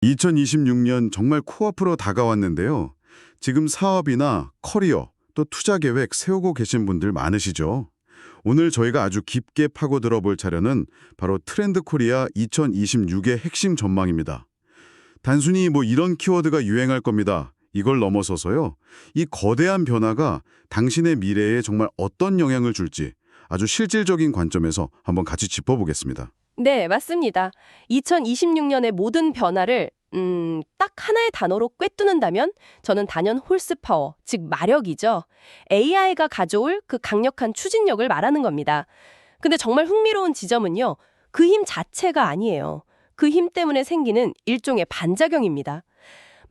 2026년 정말 코앞으로 다가왔는데요. 지금 사업이나 커리어, 또 투자 계획 세우고 계신 분들 많으시죠? 오늘 저희가 아주 깊게 파고들어 볼 자료는 바로 트렌드 코리아 2026의 핵심 전망입니다. 단순히 이런 키워드가 유행할 겁니다. 이걸 넘어서서요. 이 거대한 변화가 당신의 미래에 정말 어떤 영향을 줄지 아주 실질적인 관점에서 한번 같이 짚어보겠습니다. 네, 맞습니다. 2026년의 모든 변화를 딱 하나의 단어로 꿰뚫는다면 저는 단연 홀스파워, 즉 마력이죠. AI가 가져올 그 강력한 추진력을 말하는 겁니다. 근데 정말 흥미로운 지점은요. 그 힘 자체가 아니에요. 그 힘 때문에 생기는 일종의 반작용입니다.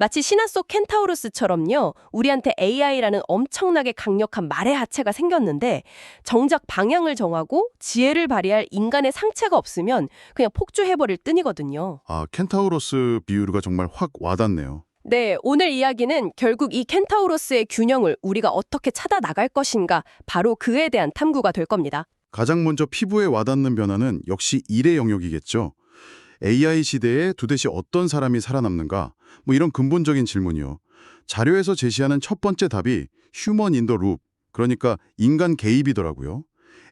마치 신화 속 켄타우로스처럼요. 우리한테 AI라는 엄청나게 강력한 말의 하체가 생겼는데 정작 방향을 정하고 지혜를 발휘할 인간의 상체가 없으면 그냥 폭주해버릴 뿐이거든요. 켄타우로스 비유가 정말 확 와닿네요. 네, 오늘 이야기는 결국 이 켄타우로스의 균형을 우리가 어떻게 찾아 나갈 것인가 바로 그에 대한 탐구가 될 겁니다. 가장 먼저 피부에 와닿는 변화는 역시 일의 영역이겠죠. AI 시대에 도대체 어떤 사람이 살아남는가? 이런 근본적인 질문이요. 자료에서 제시하는 첫 번째 답이 휴먼 인 더 룹, 그러니까 인간 개입이더라고요.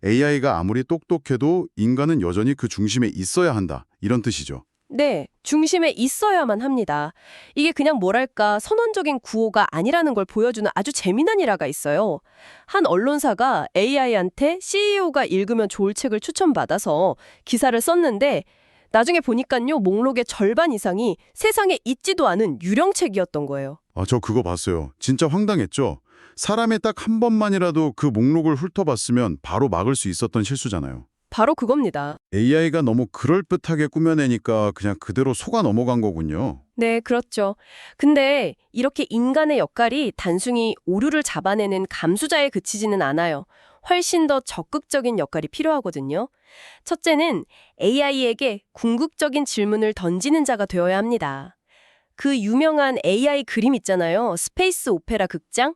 AI가 아무리 똑똑해도 인간은 여전히 그 중심에 있어야 한다, 이런 뜻이죠. 네, 중심에 있어야만 합니다. 이게 그냥 뭐랄까 선언적인 구호가 아니라는 걸 보여주는 아주 재미난 일화가 있어요. 한 언론사가 AI한테 CEO가 읽으면 좋을 책을 추천받아서 기사를 썼는데 나중에 보니까요 목록의 절반 이상이 세상에 있지도 않은 유령책이었던 거예요. 저 그거 봤어요. 진짜 황당했죠? 사람의 딱 한 번만이라도 그 목록을 훑어봤으면 바로 막을 수 있었던 실수잖아요. 바로 그겁니다. AI가 너무 그럴듯하게 꾸며내니까 그냥 그대로 속아 넘어간 거군요. 네, 그렇죠. 근데 이렇게 인간의 역할이 단순히 오류를 잡아내는 감수자에 그치지는 않아요. 훨씬 더 적극적인 역할이 필요하거든요. 첫째는 AI에게 궁극적인 질문을 던지는 자가 되어야 합니다. 그 유명한 AI 그림 있잖아요. 스페이스 오페라 극장?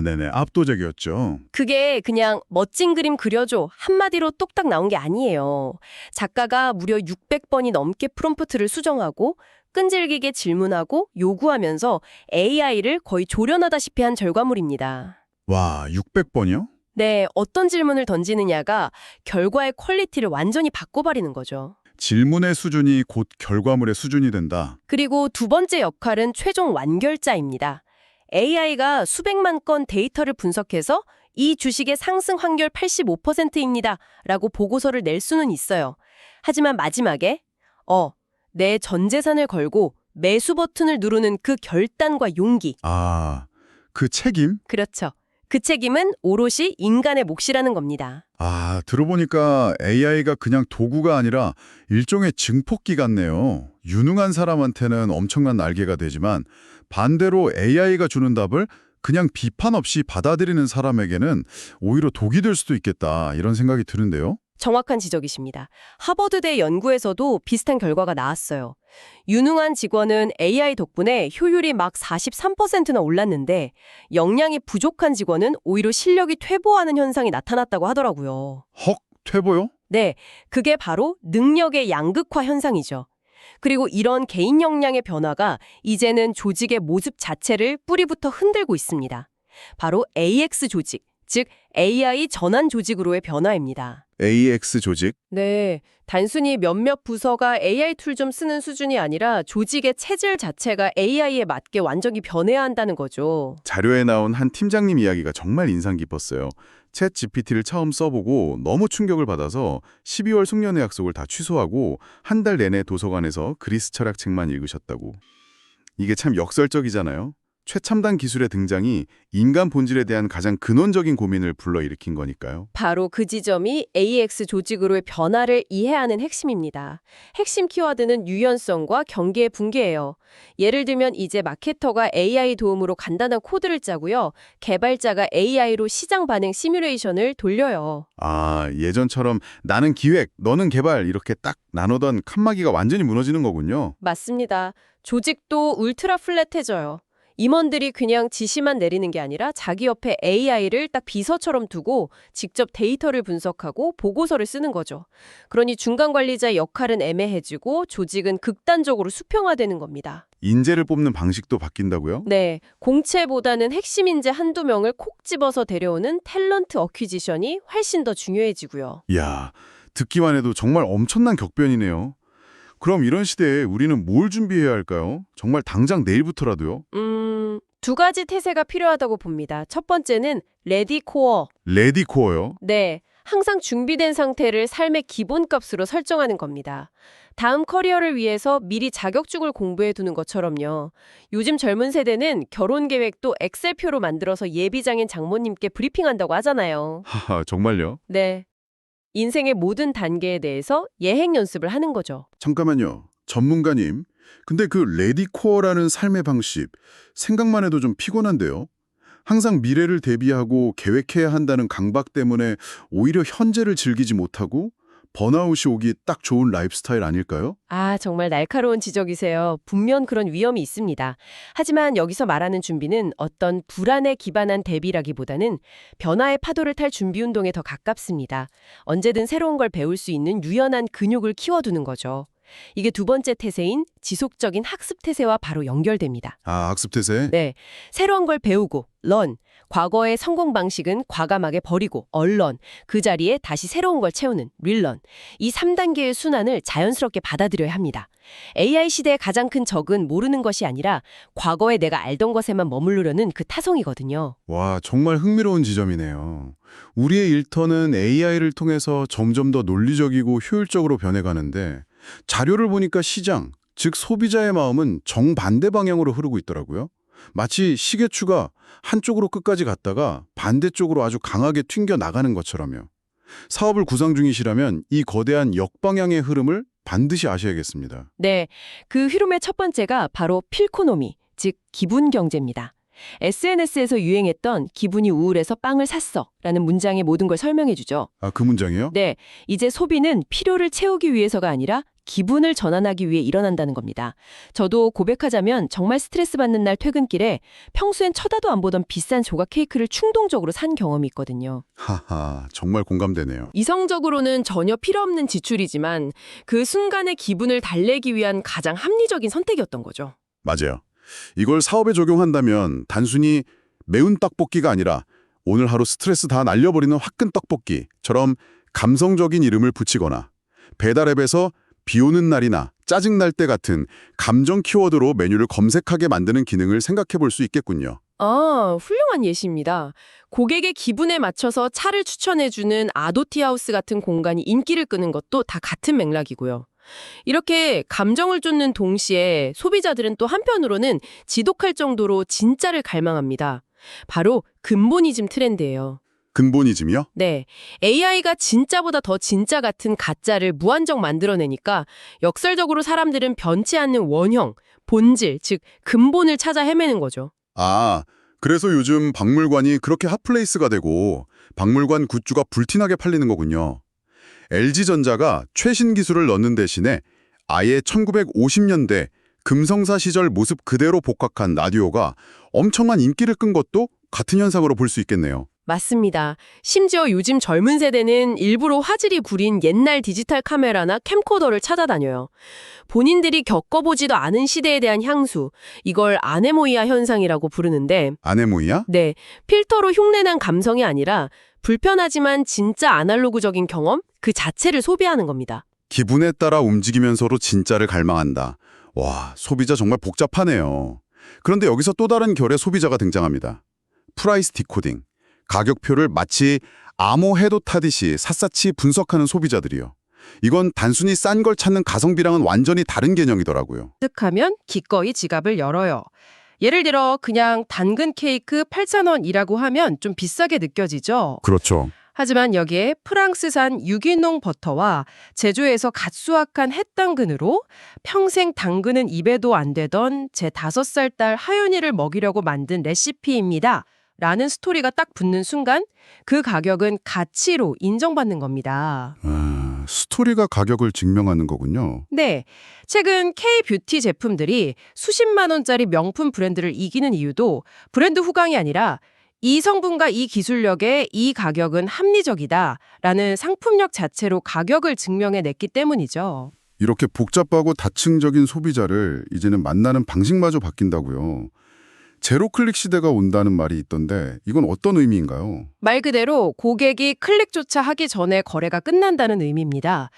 네네. 압도적이었죠. 그게 그냥 멋진 그림 그려줘 한마디로 똑딱 나온 게 아니에요. 작가가 무려 600번이 넘게 프롬프트를 수정하고 끈질기게 질문하고 요구하면서 AI를 거의 조련하다시피 한 결과물입니다. 와, 600번이요? 네, 어떤 질문을 던지느냐가 결과의 퀄리티를 완전히 바꿔버리는 거죠. 질문의 수준이 곧 결과물의 수준이 된다. 그리고 두 번째 역할은 최종 완결자입니다. AI가 수백만 건 데이터를 분석해서 이 주식의 상승 확률 85%입니다. 라고 보고서를 낼 수는 있어요. 하지만 마지막에 내 전 재산을 걸고 매수 버튼을 누르는 그 결단과 용기. 그 책임? 그렇죠. 그 책임은 오롯이 인간의 몫이라는 겁니다. 들어보니까 AI가 그냥 도구가 아니라 일종의 증폭기 같네요. 유능한 사람한테는 엄청난 날개가 되지만 반대로 AI가 주는 답을 그냥 비판 없이 받아들이는 사람에게는 오히려 독이 될 수도 있겠다, 이런 생각이 드는데요. 정확한 지적이십니다. 하버드대 연구에서도 비슷한 결과가 나왔어요. 유능한 직원은 AI 덕분에 효율이 막 43%나 올랐는데 역량이 부족한 직원은 오히려 실력이 퇴보하는 현상이 나타났다고 하더라고요. 헉, 퇴보요? 네, 그게 바로 능력의 양극화 현상이죠. 그리고 이런 개인 역량의 변화가 이제는 조직의 모습 자체를 뿌리부터 흔들고 있습니다. 바로 AX 조직, 즉 AI 전환 조직으로의 변화입니다. AX 조직? 네, 단순히 몇몇 부서가 AI 툴 좀 쓰는 수준이 아니라 조직의 체질 자체가 AI에 맞게 완전히 변해야 한다는 거죠. 자료에 나온 한 팀장님 이야기가 정말 인상 깊었어요. 챗 GPT를 처음 써보고 너무 충격을 받아서 12월 숙련의 약속을 다 취소하고 한 달 내내 도서관에서 그리스 철학 책만 읽으셨다고. 이게 참 역설적이잖아요. 최첨단 기술의 등장이 인간 본질에 대한 가장 근원적인 고민을 불러일으킨 거니까요. 바로 그 지점이 AX 조직으로의 변화를 이해하는 핵심입니다. 핵심 키워드는 유연성과 경계의 붕괴예요. 예를 들면 이제 마케터가 AI 도움으로 간단한 코드를 짜고요. 개발자가 AI로 시장 반응 시뮬레이션을 돌려요. 예전처럼 나는 기획, 너는 개발 이렇게 딱 나누던 칸막이가 완전히 무너지는 거군요. 맞습니다. 조직도 울트라 플랫해져요. 임원들이 그냥 지시만 내리는 게 아니라 자기 옆에 AI를 딱 비서처럼 두고 직접 데이터를 분석하고 보고서를 쓰는 거죠. 그러니 중간 관리자의 역할은 애매해지고 조직은 극단적으로 수평화되는 겁니다. 인재를 뽑는 방식도 바뀐다고요? 네, 공채보다는 핵심 인재 한두 명을 콕 집어서 데려오는 탤런트 어퀴지션이 훨씬 더 중요해지고요. 이야, 듣기만 해도 정말 엄청난 격변이네요. 그럼 이런 시대에 우리는 뭘 준비해야 할까요? 정말 당장 내일부터라도요? 두 가지 태세가 필요하다고 봅니다. 첫 번째는 레디 코어. 레디 코어요? 네, 항상 준비된 상태를 삶의 기본값으로 설정하는 겁니다. 다음 커리어를 위해서 미리 자격증을 공부해 두는 것처럼요. 요즘 젊은 세대는 결혼 계획도 엑셀표로 만들어서 예비장인 장모님께 브리핑한다고 하잖아요. 하하, 정말요? 네, 인생의 모든 단계에 대해서 예행 연습을 하는 거죠. 잠깐만요. 전문가님. 근데 그 레디 코어라는 삶의 방식, 생각만 해도 좀 피곤한데요? 항상 미래를 대비하고 계획해야 한다는 강박 때문에 오히려 현재를 즐기지 못하고 번아웃이 오기 딱 좋은 라이프 스타일 아닐까요? 아, 정말 날카로운 지적이세요. 분명 그런 위험이 있습니다. 하지만 여기서 말하는 준비는 어떤 불안에 기반한 대비라기보다는 변화의 파도를 탈 준비 운동에 더 가깝습니다. 언제든 새로운 걸 배울 수 있는 유연한 근육을 키워두는 거죠. 이게 두 번째 태세인 지속적인 학습 태세와 바로 연결됩니다. 아, 학습태세? 네, 새로운 걸 배우고, learn. 과거의 성공 방식은 과감하게 버리고, unlearn. 그 자리에 다시 새로운 걸 채우는 relearn. 이 3단계의 순환을 자연스럽게 받아들여야 합니다. AI 시대의 가장 큰 적은 모르는 것이 아니라 과거에 내가 알던 것에만 머무르려는 그 타성이거든요. 와, 정말 흥미로운 지점이네요. 우리의 일터는 AI를 통해서 점점 더 논리적이고 효율적으로 변해가는데 자료를 보니까 시장, 즉 소비자의 마음은 정반대 방향으로 흐르고 있더라고요. 마치 시계추가 한쪽으로 끝까지 갔다가 반대쪽으로 아주 강하게 튕겨 나가는 것처럼요. 사업을 구상 중이시라면 이 거대한 역방향의 흐름을 반드시 아셔야겠습니다. 네, 그 흐름의 첫 번째가 바로 필코노미, 즉 기분 경제입니다. SNS에서 유행했던 기분이 우울해서 빵을 샀어 라는 문장의 모든 걸 설명해 주죠. 아, 그 문장이요? 네, 이제 소비는 필요를 채우기 위해서가 아니라 기분을 전환하기 위해 일어난다는 겁니다. 저도 고백하자면 정말 스트레스 받는 날 퇴근길에 평소엔 쳐다도 안 보던 비싼 조각 케이크를 충동적으로 산 경험이 있거든요. 하하, 정말 공감되네요. 이성적으로는 전혀 필요 없는 지출이지만 그 순간의 기분을 달래기 위한 가장 합리적인 선택이었던 거죠. 맞아요. 이걸 사업에 적용한다면 단순히 매운 떡볶이가 아니라 오늘 하루 스트레스 다 날려버리는 화끈 떡볶이처럼 감성적인 이름을 붙이거나 배달앱에서 비 오는 날이나 짜증날 때 같은 감정 키워드로 메뉴를 검색하게 만드는 기능을 생각해 볼 수 있겠군요. 아, 훌륭한 예시입니다. 고객의 기분에 맞춰서 차를 추천해주는 아도티하우스 같은 공간이 인기를 끄는 것도 다 같은 맥락이고요. 이렇게 감정을 쫓는 동시에 소비자들은 또 한편으로는 지독할 정도로 진짜를 갈망합니다. 바로 근본이즘 트렌드예요. 근본이즘이요? 네, AI가 진짜보다 더 진짜 같은 가짜를 무한정 만들어내니까 역설적으로 사람들은 변치 않는 원형, 본질, 즉 근본을 찾아 헤매는 거죠. 아, 그래서 요즘 박물관이 그렇게 핫플레이스가 되고 박물관 굿즈가 불티나게 팔리는 거군요. LG전자가 최신 기술을 넣는 대신에 아예 1950년대 금성사 시절 모습 그대로 복각한 라디오가 엄청난 인기를 끈 것도 같은 현상으로 볼 수 있겠네요. 맞습니다. 심지어 요즘 젊은 세대는 일부러 화질이 구린 옛날 디지털 카메라나 캠코더를 찾아다녀요. 본인들이 겪어보지도 않은 시대에 대한 향수, 이걸 아네모이아 현상이라고 부르는데 아네모이야? 네, 필터로 흉내난 감성이 아니라 불편하지만 진짜 아날로그적인 경험 그 자체를 소비하는 겁니다. 기분에 따라 움직이면서도 진짜를 갈망한다. 와, 소비자 정말 복잡하네요. 그런데 여기서 또 다른 결의 소비자가 등장합니다. 프라이스 디코딩. 가격표를 마치 암호 해도 타듯이 샅샅이 분석하는 소비자들이요. 이건 단순히 싼 걸 찾는 가성비랑은 완전히 다른 개념이더라고요. 득하면 기꺼이 지갑을 열어요. 예를 들어 그냥 당근 케이크 8,000원이라고 하면 좀 비싸게 느껴지죠. 그렇죠. 하지만 여기에 프랑스산 유기농 버터와 제주에서 갓 수확한 햇당근으로 평생 당근은 입에도 안 대던 제 5살 딸 하윤이를 먹이려고 만든 레시피입니다. 라는 스토리가 딱 붙는 순간 그 가격은 가치로 인정받는 겁니다. 스토리가 가격을 증명하는 거군요. 네, 최근 K-뷰티 제품들이 수십만 원짜리 명품 브랜드를 이기는 이유도 브랜드 후광이 아니라 이 성분과 이 기술력에 이 가격은 합리적이다라는 상품력 자체로 가격을 증명해냈기 때문이죠. 이렇게 복잡하고 다층적인 소비자를 이제는 만나는 방식마저 바뀐다고요. 제로 클릭 시대가 온다는 말이 있던데 이건 어떤 의미인가요? 말 그대로 고객이 클릭조차 하기 전에 거래가 끝난다는 의미입니다.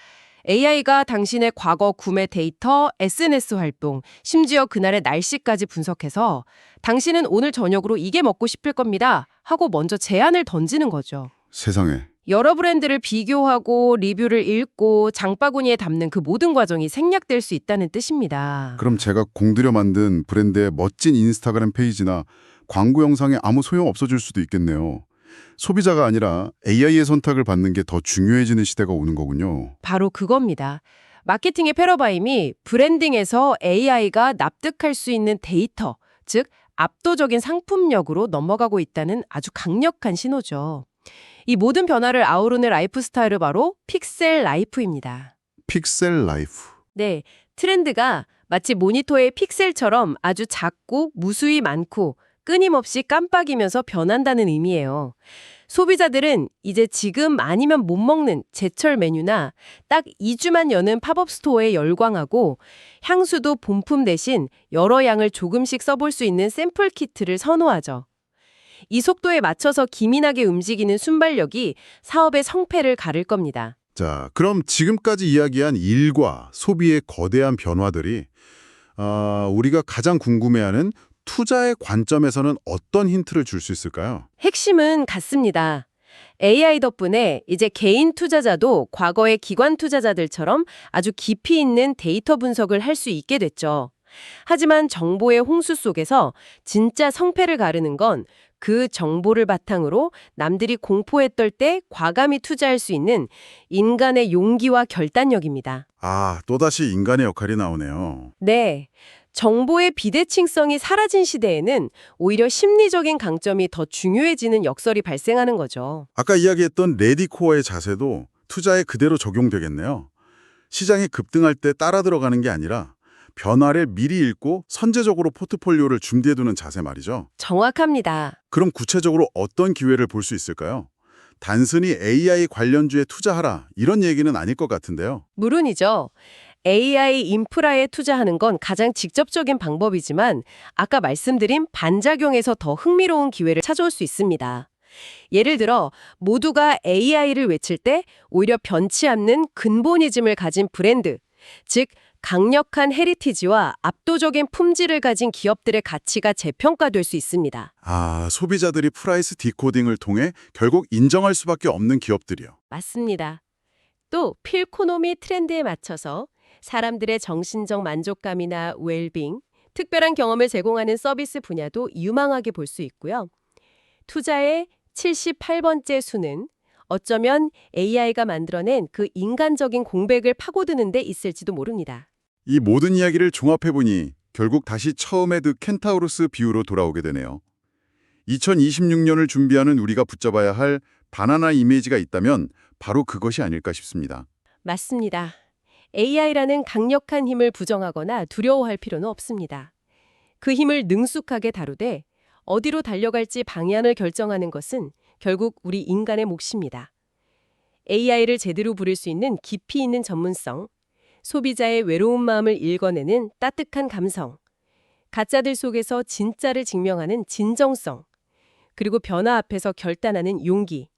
AI가 당신의 과거 구매 데이터, SNS 활동, 심지어 그날의 날씨까지 분석해서 당신은 오늘 저녁으로 이게 먹고 싶을 겁니다 하고 먼저 제안을 던지는 거죠. 세상에. 여러 브랜드를 비교하고 리뷰를 읽고 장바구니에 담는 그 모든 과정이 생략될 수 있다는 뜻입니다. 그럼 제가 공들여 만든 브랜드의 멋진 인스타그램 페이지나 광고 영상에 아무 소용 없어질 수도 있겠네요. 소비자가 아니라 AI의 선택을 받는 게 더 중요해지는 시대가 오는 거군요. 바로 그겁니다. 마케팅의 패러다임이 브랜딩에서 AI가 납득할 수 있는 데이터, 즉 압도적인 상품력으로 넘어가고 있다는 아주 강력한 신호죠. 이 모든 변화를 아우르는 라이프 스타일은 바로 픽셀 라이프입니다. 픽셀 라이프. 네, 트렌드가 마치 모니터의 픽셀처럼 아주 작고 무수히 많고 끊임없이 깜빡이면서 변한다는 의미예요. 소비자들은 이제 지금 아니면 못 먹는 제철 메뉴나 딱 2주만 여는 팝업 스토어에 열광하고 향수도 본품 대신 여러 양을 조금씩 써볼 수 있는 샘플 키트를 선호하죠. 이 속도에 맞춰서 기민하게 움직이는 순발력이 사업의 성패를 가를 겁니다. 자, 그럼 지금까지 이야기한 일과 소비의 거대한 변화들이 우리가 가장 궁금해하는 투자의 관점에서는 어떤 힌트를 줄 수 있을까요? 핵심은 같습니다. AI 덕분에 이제 개인 투자자도 과거의 기관 투자자들처럼 아주 깊이 있는 데이터 분석을 할 수 있게 됐죠. 하지만 정보의 홍수 속에서 진짜 성패를 가르는 건 그 정보를 바탕으로 남들이 공포에 떨 때 과감히 투자할 수 있는 인간의 용기와 결단력입니다. 아, 또다시 인간의 역할이 나오네요. 네. 정보의 비대칭성이 사라진 시대에는 오히려 심리적인 강점이 더 중요해지는 역설이 발생하는 거죠. 아까 이야기했던 레디코어의 자세도 투자에 그대로 적용되겠네요. 시장이 급등할 때 따라 들어가는 게 아니라 변화를 미리 읽고 선제적으로 포트폴리오를 준비해두는 자세 말이죠. 정확합니다. 그럼 구체적으로 어떤 기회를 볼 수 있을까요? 단순히 AI 관련주에 투자하라 이런 얘기는 아닐 것 같은데요. 물론이죠. AI 인프라에 투자하는 건 가장 직접적인 방법이지만 아까 말씀드린 반작용에서 더 흥미로운 기회를 찾아올 수 있습니다. 예를 들어 모두가 AI를 외칠 때 오히려 변치 않는 근본이즘을 가진 브랜드, 즉 강력한 헤리티지와 압도적인 품질을 가진 기업들의 가치가 재평가될 수 있습니다. 아, 소비자들이 프라이스 디코딩을 통해 결국 인정할 수밖에 없는 기업들이요. 맞습니다. 또 필코노미 트렌드에 맞춰서 사람들의 정신적 만족감이나 웰빙, 특별한 경험을 제공하는 서비스 분야도 유망하게 볼 수 있고요. 투자의 78번째 수는 어쩌면 AI가 만들어낸 그 인간적인 공백을 파고드는 데 있을지도 모릅니다. 이 모든 이야기를 종합해보니 결국 다시 처음에 그 켄타우로스 비유로 돌아오게 되네요. 2026년을 준비하는 우리가 붙잡아야 할 바나나 이미지가 있다면 바로 그것이 아닐까 싶습니다. 맞습니다. AI라는 강력한 힘을 부정하거나 두려워할 필요는 없습니다. 그 힘을 능숙하게 다루되 어디로 달려갈지 방향을 결정하는 것은 결국 우리 인간의 몫입니다. AI를 제대로 부릴 수 있는 깊이 있는 전문성, 소비자의 외로운 마음을 읽어내는 따뜻한 감성, 가짜들 속에서 진짜를 증명하는 진정성, 그리고 변화 앞에서 결단하는 용기.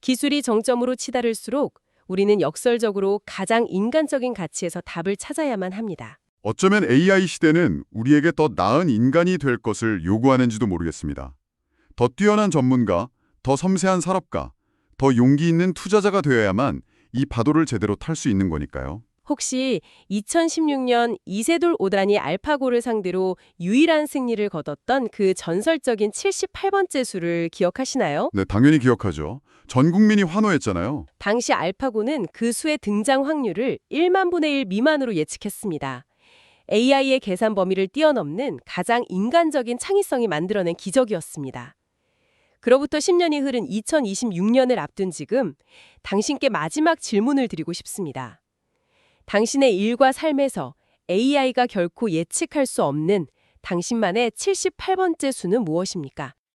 기술이 정점으로 치달을수록 우리는 역설적으로 가장 인간적인 가치에서 답을 찾아야만 합니다. 어쩌면 AI 시대는 우리에게 더 나은 인간이 될 것을 요구하는지도 모르겠습니다. 더 뛰어난 전문가, 더 섬세한 산업가, 더 용기 있는 투자자가 되어야만 이 파도를 제대로 탈 수 있는 거니까요. 혹시 2016년 이세돌 오단이 알파고를 상대로 유일한 승리를 거뒀던 그 전설적인 78번째 수를 기억하시나요? 네, 당연히 기억하죠. 전 국민이 환호했잖아요. 당시 알파고는 그 수의 등장 확률을 1만 분의 1 미만으로 예측했습니다. AI의 계산 범위를 뛰어넘는 가장 인간적인 창의성이 만들어낸 기적이었습니다. 그로부터 10년이 흐른 2026년을 앞둔 지금 당신께 마지막 질문을 드리고 싶습니다. 당신의 일과 삶에서 AI가 결코 예측할 수 없는 당신만의 78번째 수는 무엇입니까?